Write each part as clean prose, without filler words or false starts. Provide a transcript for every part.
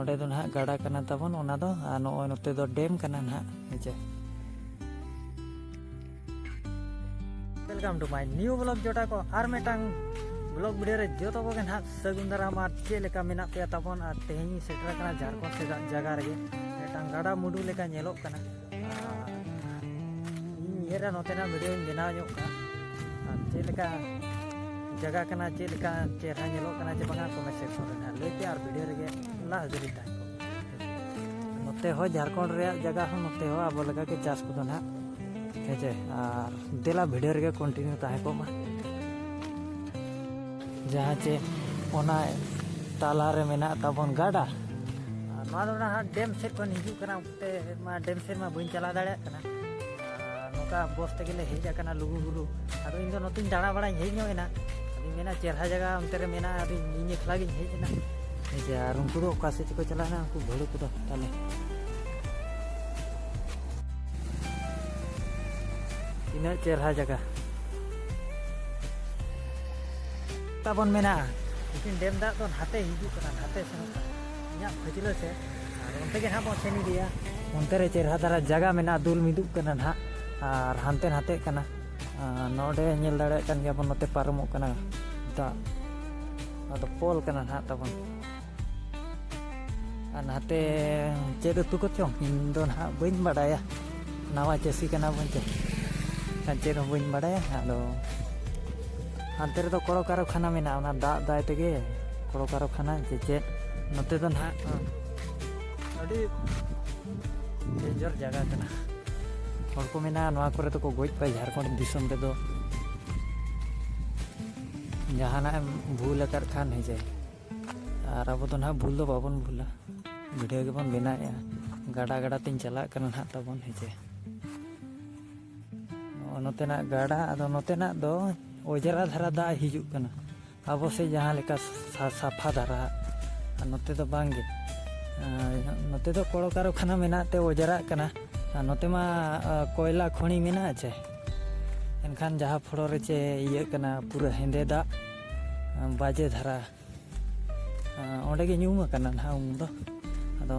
नोडे दो ना गाड़ा कना तबन ओना दो नोय नोते दो डेम कना ना हेचे। Welcome to my new blog जोटा को आर मेटांग ब्लॉग वीडियो रे जो तो को ना सगुन दाराम आर चे लेका मेना पे तबन आर तेहनी सेटर कना झारखंड से जगह रे मेटांग गाड़ा मुडू लेका नेलोक कना येरा नोतेना वीडियो बनाव ᱧᱚᱜ का चे लेका जगह कना चे लेका चेहरा नेलोक कना जे बंगा कमेंट सेक्शन रे ना लेते आर वीडियो रे ला हजरी ता नोते हो झारखंड रे जगह हो नोते हो अब लगा के चास को ना हेजे आर देला वीडियो रे कंटिन्यू ताहे को मा जहां चे ओना ताला रे मेना तबन गाड़ा नोआ दो ना डेम सेट को हिजू कना ते मा डेम सेट मा बइन चला दाड़े कना नोका बस ते गेले हेजा कना लुगु गुरु आदो इन दो नोतिन दाड़ा बड़ा हेज ᱧᱚᱜ अभी मेना चेहरा जगह अंते रे मेना अभी इन एकला गिन हेज ना हेजा आर उनको दो ओका से को चला ना उनको भड़ू को दो ताले इन चेहरा जगह तबन मेना लेकिन डेम दा तो हाते हिजू कना हाते से इना फजिलो से आर उनते के ना बो सेनी दिया उनते रे चेहरा दारा जगह मेना दुल मिदुक कना ना आर हानते नाते कना नोडे नेल दाड़े कन गया बन नोते पारमो कना दा अदो पोल कना ना तबन नाते चेद तु को चों इन दो ना बइन बाडाया नावा चेसी कना बनते kan चेद बइन बाडाया अदो हानते रे तो कोड़ो कारो खाना मेना ओना दा दाय तेगे कोड़ो कारो खाना जे नोते दो ना अडी डेंजर जगह कना और को मेना नोआ करे तो को गोज पे झारखंड दिसम रे दो जहाना भूल कर खान है जाए और अब तो ना भूल दो बाबन भूला वीडियो के बन बनाया गाड़ा गाड़ा तीन चला करना ना तबन है जाए नोते ना गाड़ा अदो नोते ना दो ओजरा धारा दा हिजू कना अब से जहां लेका साफा धारा नोते तो बांगे नोते तो कोड़ो कारो खाना मेना ते ओजरा कना नोते मा कोयला खणी मेना छे एनखान जहां फोड़ो रे चे इये कना पूरा हेंदे दा बाजे धारा ओंडे गे ᱧᱩᱢ कना ना उन दो अदो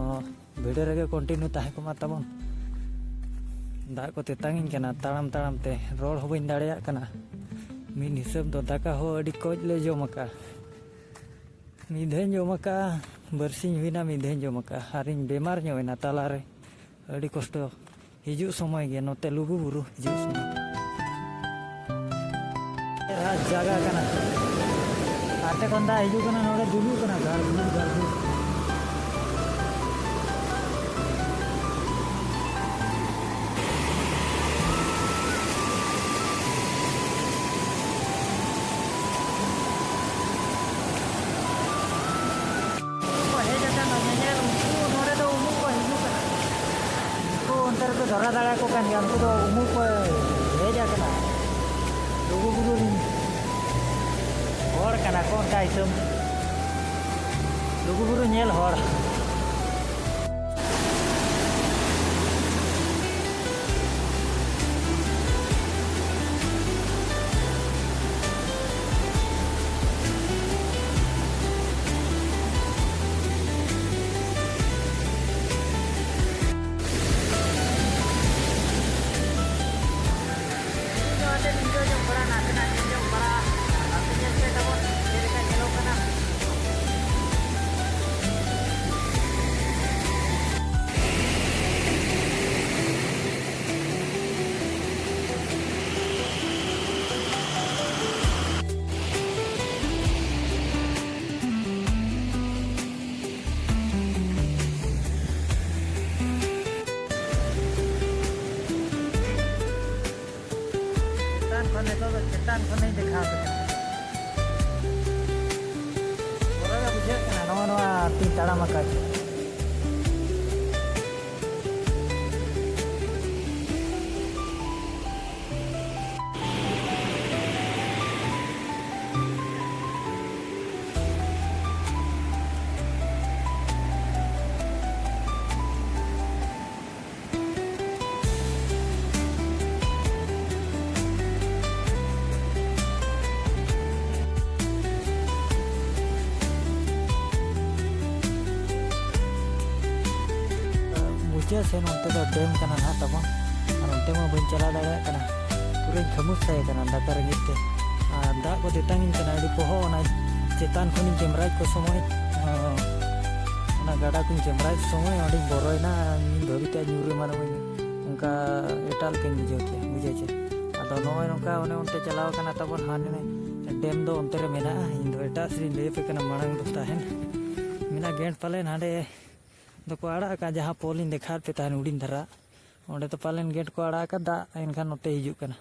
वीडियो रे कंटिन्यू ताहे को मा तबन दा को तेतांगिन कना ताड़ाम ताड़ाम ते रोड हो बइन दाड़ेया कना मिन हिसाब दो दाका हो अडी कोज ले जोमका मिधेन जोमका बरसिन हुइना मिधेन जोमका हारिन बेमार ᱧᱚᱜ एना ताला रे अडी कष्ट हिजू समय गे नोते लुगु बुरु हिजू समय जगह कना आते कंदा हिजू कना नोडे दुलु कना घर धरा दाड़ा को कान गया उनको तो उमु को भेजा कना लुगु गुरु हर कना कोन का हिसाब लुगु गुरु नेल हर चट्टान को नहीं देखा बुझे नवा तीन ताड़ा मका ᱯᱩᱡᱟᱹ ᱥᱮ ᱱᱚᱛᱮ ᱫᱚ ᱰᱮᱢ ᱠᱟᱱᱟ ᱱᱟᱦᱟᱜ ᱛᱟᱵᱚᱱ ᱟᱨ ᱚᱱᱛᱮ ᱢᱟ ᱵᱟᱹᱧ ᱪᱟᱞᱟᱣ ᱫᱟᱲᱮᱭᱟᱜ ᱠᱟᱱᱟ ᱯᱩᱨᱟᱹᱧ ᱠᱷᱟᱹᱢᱩᱥᱟᱭ ᱠᱟᱱᱟ ᱫᱟᱠᱟ ᱨᱮᱸᱜᱮᱡ ᱛᱮ ᱟᱨ ᱫᱟᱜ ᱠᱚ ᱛᱮᱛᱟᱝᱤᱧ ᱠᱟᱱᱟ ᱟᱹᱰᱤ ᱯᱚᱦᱚ ᱚᱱᱟ ᱪᱮᱛᱟᱱ ᱠᱷᱚᱱᱤᱧ ᱠᱮᱢᱨᱟᱭ ᱠᱚ ᱥᱚᱢᱚᱭ ᱚᱱᱟ ᱜᱟᱰᱟ ᱠᱚᱧ ᱠᱮᱢᱨᱟᱭ ᱥᱚᱢᱚᱭ ᱚᱸᱰᱮᱧ ᱵᱚᱨᱚᱭᱱᱟ ᱵᱷᱟᱹᱵᱤᱛᱮ ᱧᱩᱨ ᱮᱢᱟᱱᱚᱜᱼᱟᱹᱧ ᱚᱱᱠᱟ ᱮᱴᱟᱜ ᱞᱮᱠᱟᱧ ᱵᱩᱡᱷᱟᱹᱣ ᱪᱮ ᱟᱫᱚ ᱱᱚᱜᱼᱚᱭ ᱱᱚᱝᱠᱟ ᱚᱱᱮ ᱚᱱᱛᱮ ᱪᱟᱞᱟᱣ ᱠᱟᱱᱟ ᱛᱟᱵᱚᱱ ᱦᱟᱱᱮ ᱰᱮᱢ ᱫᱚ ᱚᱱᱛᱮ ᱨᱮ ᱢᱮᱱᱟᱜᱼᱟ ᱤᱧ ᱫᱚ ᱮᱴᱟᱜ ᱥᱮᱫ ᱤᱧ ᱞᱟᱹᱭᱟᱯᱮ ᱠᱟᱱᱟ ᱢᱟᱲᱟᱝ ᱫᱚ ᱛᱟᱦᱮᱱ ᱢᱮᱱᱟᱜ ᱜᱮᱴ ᱯᱟᱞᱮᱱ ᱦᱟᱸᱰᱮ ᱫᱚᱠᱚ ᱟᱲᱟᱜ ᱟᱠᱟᱫ ᱡᱟᱦᱟᱸ ᱯᱚᱞᱤᱧ ᱫᱮᱠᱷᱟᱣ ᱯᱮ ᱛᱟᱦᱮᱱ ᱦᱩᱰᱤᱧ ᱫᱷᱟᱨᱟ ᱚᱸᱰᱮ ᱫᱚ ᱯᱟᱞᱮᱱ ᱜᱮᱴ ᱠᱚ ᱟᱲᱟᱜ ᱟᱠᱟᱫ ᱫᱟᱜ ᱮᱱᱠᱷᱟᱱ ᱱᱚᱛᱮ ᱦᱤᱡᱩᱜ ᱠᱟᱱᱟ